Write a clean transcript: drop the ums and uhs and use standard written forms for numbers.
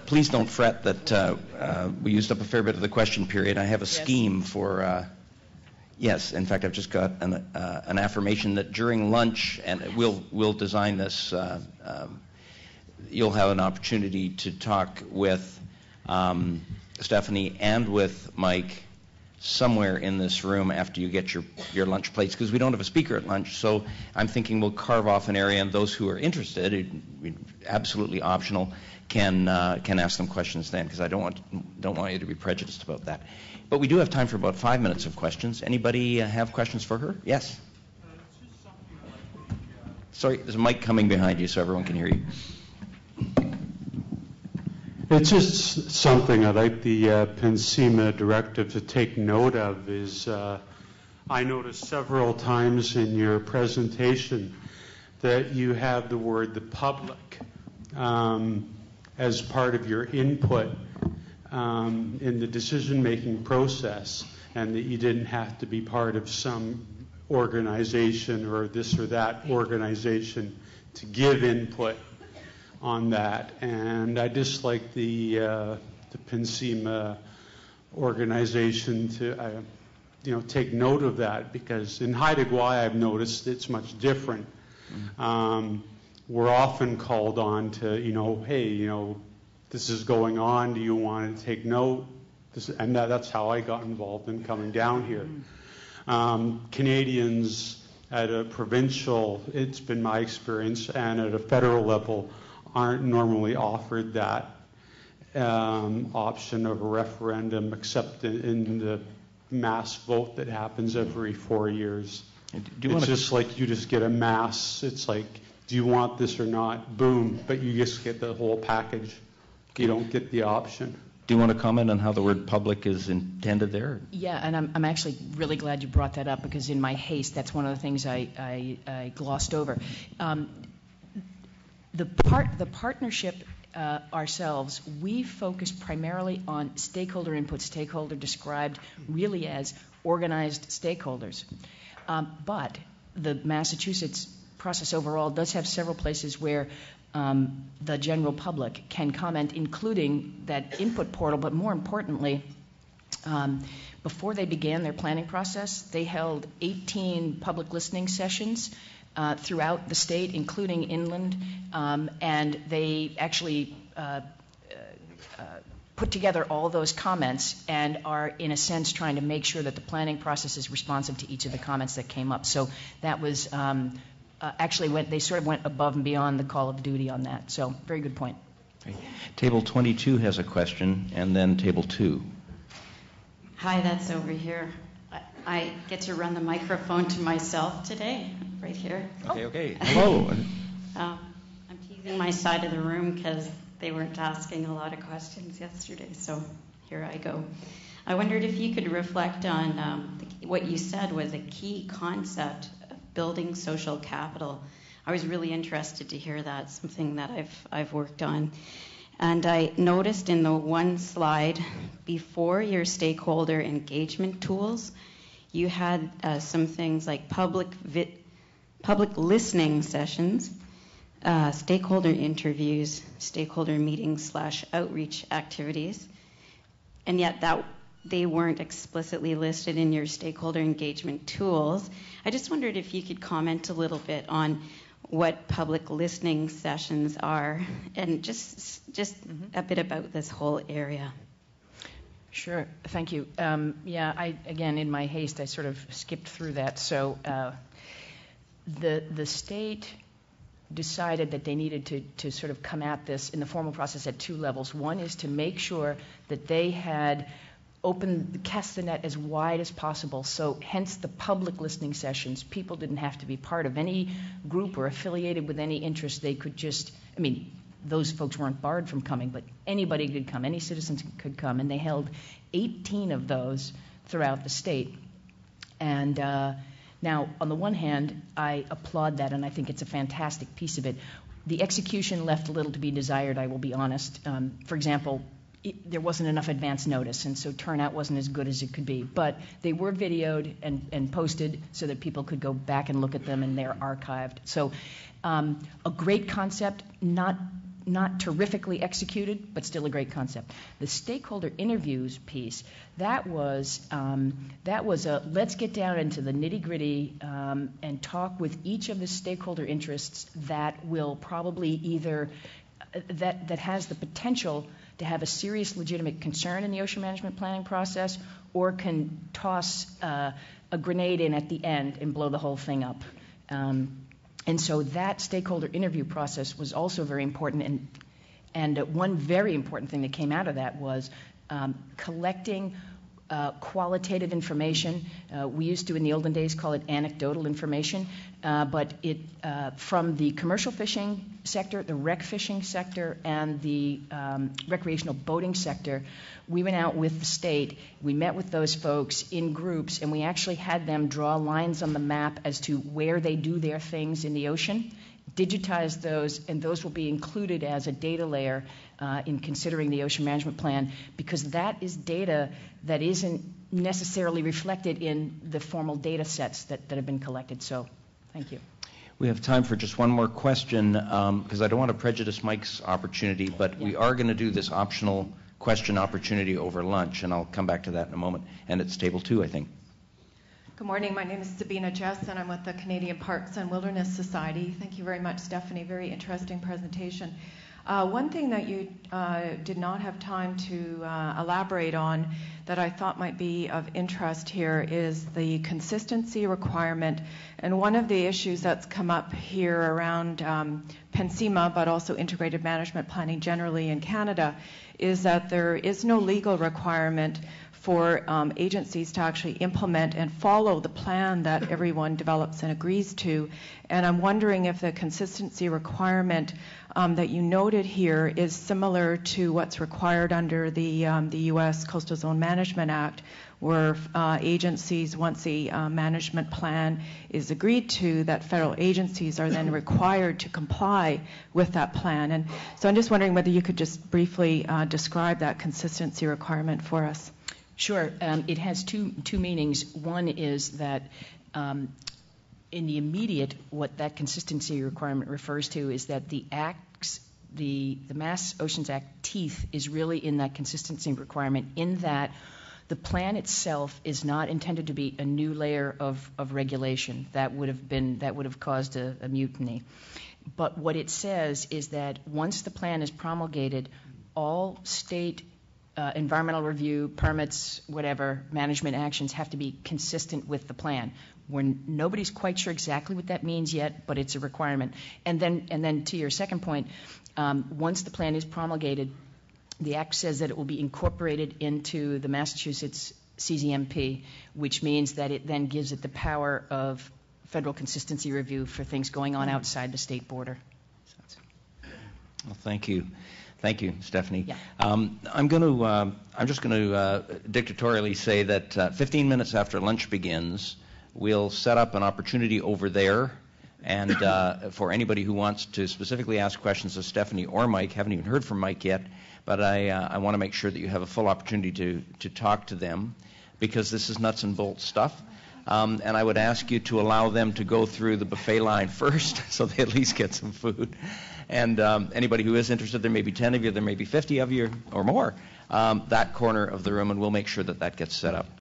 Please don't fret that we used up a fair bit of the question period. I have a scheme for, yes, in fact, I've just got an affirmation that during lunch, and we'll design this, you'll have an opportunity to talk with Stephanie and with Mike somewhere in this room after you get your lunch plates, because we don't have a speaker at lunch. So I'm thinking we'll carve off an area, and those who are interested, absolutely optional, can ask them questions then, because I don't want you to be prejudiced about that. But we do have time for about 5 minutes of questions. Anybody have questions for her? Yes. Sorry, there's a mic coming behind you so everyone can hear you. It's just something I'd like the PNCIMA directive to take note of is I noticed several times in your presentation that you have the word the public as part of your input in the decision-making process, and that you didn't have to be part of some organization or this or that organization to give input on that. And I just like the PNCIMA organization to take note of that, because in Haida Gwaii I've noticed it's much different. We're often called on to, hey, this is going on, do you want to take note? And that's how I got involved in coming down here. Canadians at a provincial, it's been my experience, and at a federal level, aren't normally offered that option of a referendum, except in the mass vote that happens every 4 years. It's just like you just get a mass, it's like, do you want this or not? Boom, but you just get the whole package. You don't get the option. Do you want to comment on how the word public is intended there? Yeah, and I'm actually really glad you brought that up, because in my haste, that's one of the things I glossed over. The partnership ourselves, we focus primarily on stakeholder input, stakeholder described really as organized stakeholders. But the Massachusetts process overall does have several places where the general public can comment, including that input portal, but more importantly, before they began their planning process, they held 18 public listening sessions throughout the state, including inland, and they actually put together all those comments and are, in a sense, trying to make sure that the planning process is responsive to each of the comments that came up. So that was actually they sort of went above and beyond the call of duty on that. So very good point. Okay. Table 22 has a question, and then table 2. Hi, that's over here. I get to run the microphone to myself today, right here. Okay. Hello. I'm teasing my side of the room because they weren't asking a lot of questions yesterday, so here I go. I wondered if you could reflect on what you said was a key concept of building social capital. I was really interested to hear that, something that I've worked on. And I noticed in the one slide before your stakeholder engagement tools, you had some things like public listening sessions, stakeholder interviews, stakeholder meetings / outreach activities, and yet that they weren't explicitly listed in your stakeholder engagement tools. I just wondered if you could comment a little bit on what public listening sessions are, and just a bit about this whole area. Sure, thank you. Again, in my haste, I sort of skipped through that. So the state decided that they needed to sort of come at this in the formal process at 2 levels. One is to make sure that they had cast the net as wide as possible. So hence the public listening sessions. People didn't have to be part of any group or affiliated with any interest. They could just, those folks weren't barred from coming, but anybody could come, any citizens could come, and they held 18 of those throughout the state. And now, on the one hand, I applaud that, and I think it's a fantastic piece of it. The execution left a little to be desired, I will be honest. For example, there wasn't enough advance notice, and so turnout wasn't as good as it could be. But they were videoed and posted so that people could go back and look at them, and they're archived. So A great concept, not terrifically executed, but still a great concept. The stakeholder interviews piece, that was a let's get down into the nitty-gritty and talk with each of the stakeholder interests that will probably either that has the potential to have a serious legitimate concern in the ocean management planning process, or can toss a grenade in at the end and blow the whole thing up. And so that stakeholder interview process was also very important. And one very important thing that came out of that was collecting qualitative information. We used to, in the olden days, call it anecdotal information, but it from the commercial fishing sector, the rec fishing sector, and the recreational boating sector. We went out with the state, we met with those folks in groups, and we actually had them draw lines on the map as to where they do their things in the ocean, digitize those, and those will be included as a data layer in considering the ocean management plan, because that is data that isn't necessarily reflected in the formal data sets that have been collected. So, thank you. We have time for just one more question, because I don't want to prejudice Mike's opportunity, but we are going to do this optional question opportunity over lunch, and I'll come back to that in a moment. And it's table 2, I think. Good morning. My name is Sabina Jess, and I'm with the Canadian Parks and Wilderness Society. Thank you very much, Stephanie. Very interesting presentation. One thing that you did not have time to elaborate on that I thought might be of interest here is the consistency requirement. And one of the issues that's come up here around PNCIMA, but also integrated management planning generally in Canada, is that there is no legal requirement for agencies to actually implement and follow the plan that everyone develops and agrees to. And I'm wondering if the consistency requirement that you noted here is similar to what's required under the U.S. Coastal Zone Management Act, where agencies, once a management plan is agreed to, that federal agencies are then required to comply with that plan. And so I'm just wondering whether you could just briefly describe that consistency requirement for us. Sure. It has two meanings. One is that in the immediate, what that consistency requirement refers to is that the acts, the Mass Oceans Act teeth is really in that consistency requirement, in that the plan itself is not intended to be a new layer of regulation that would have caused a mutiny. But what it says is that once the plan is promulgated, all state environmental review, permits, whatever, management actions have to be consistent with the plan. Nobody's quite sure exactly what that means yet, but it's a requirement. And then to your second point, once the plan is promulgated, the Act says that it will be incorporated into the Massachusetts CZMP, which means that it then gives it the power of federal consistency review for things going on outside the state border. Well, thank you. Thank you, Stephanie. Yeah. I'm just going to dictatorially say that 15 minutes after lunch begins, we'll set up an opportunity over there, and for anybody who wants to specifically ask questions of Stephanie or Mike. Haven't even heard from Mike yet, but I want to make sure that you have a full opportunity to talk to them, because this is nuts and bolts stuff. And I would ask you to allow them to go through the buffet line first, so they at least get some food. And anybody who is interested, there may be 10 of you, there may be 50 of you or more, that corner of the room, and we'll make sure that that gets set up.